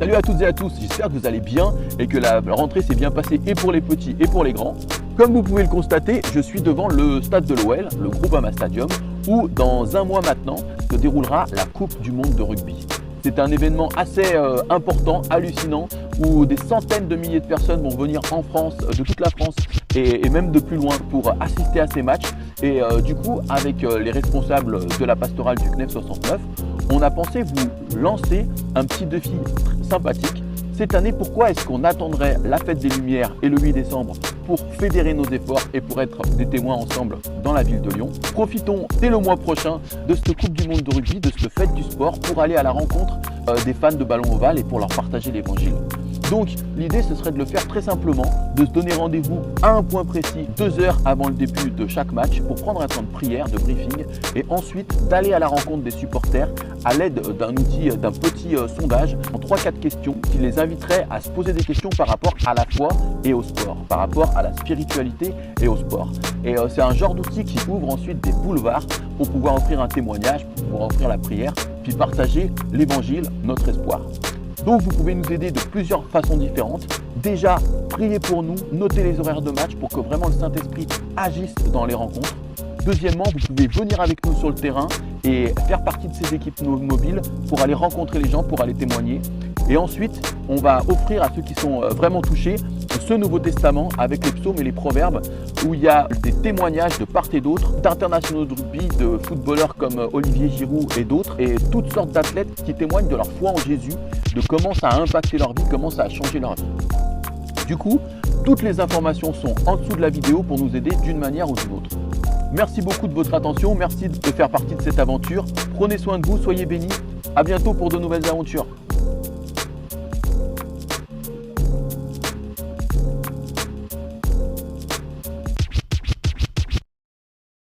Salut à toutes et à tous, j'espère que vous allez bien et que la rentrée s'est bien passée et pour les petits et pour les grands. Comme vous pouvez le constater, je suis devant le stade de l'OL, le Groupama Stadium, où dans un mois maintenant se déroulera la Coupe du Monde de rugby. C'est un événement assez important, hallucinant, où des centaines de milliers de personnes vont venir en France, de toute la France et même de plus loin pour assister à ces matchs. Et du coup, avec les responsables de la pastorale du CNEF 69, on a pensé vous lancer un petit défi sympathique. Cette année, pourquoi est-ce qu'on attendrait la fête des Lumières et le 8 décembre pour fédérer nos efforts et pour être des témoins ensemble dans la ville de Lyon? Profitons dès le mois prochain de cette Coupe du Monde de rugby, de cette fête du sport pour aller à la rencontre des fans de ballon ovale et pour leur partager l'évangile. Donc l'idée ce serait de le faire très simplement, de se donner rendez-vous à un point précis 2 heures avant le début de chaque match pour prendre un temps de prière, de briefing et ensuite d'aller à la rencontre des supporters à l'aide d'un outil, d'un petit sondage en 3-4 questions qui les inviterait à se poser des questions par rapport à la foi et au sport, par rapport à la spiritualité et au sport. Et c'est un genre d'outil qui ouvre ensuite des boulevards pour pouvoir offrir un témoignage, pour pouvoir offrir la prière, puis partager l'évangile, notre espoir. Donc vous pouvez nous aider de plusieurs façons différentes. Déjà, priez pour nous, notez les horaires de match pour que vraiment le Saint-Esprit agisse dans les rencontres. Deuxièmement, vous pouvez venir avec nous sur le terrain et faire partie de ces équipes mobiles pour aller rencontrer les gens, pour aller témoigner. Et ensuite, on va offrir à ceux qui sont vraiment touchés ce Nouveau Testament avec les psaumes et les proverbes où il y a des témoignages de part et d'autre, d'internationaux de rugby, de footballeurs comme Olivier Giroud et d'autres, et toutes sortes d'athlètes qui témoignent de leur foi en Jésus, de comment ça a impacté leur vie, comment ça a changé leur vie. Du coup, toutes les informations sont en dessous de la vidéo pour nous aider d'une manière ou d'une autre. Merci beaucoup de votre attention, merci de faire partie de cette aventure. Prenez soin de vous, soyez bénis. À bientôt pour de nouvelles aventures.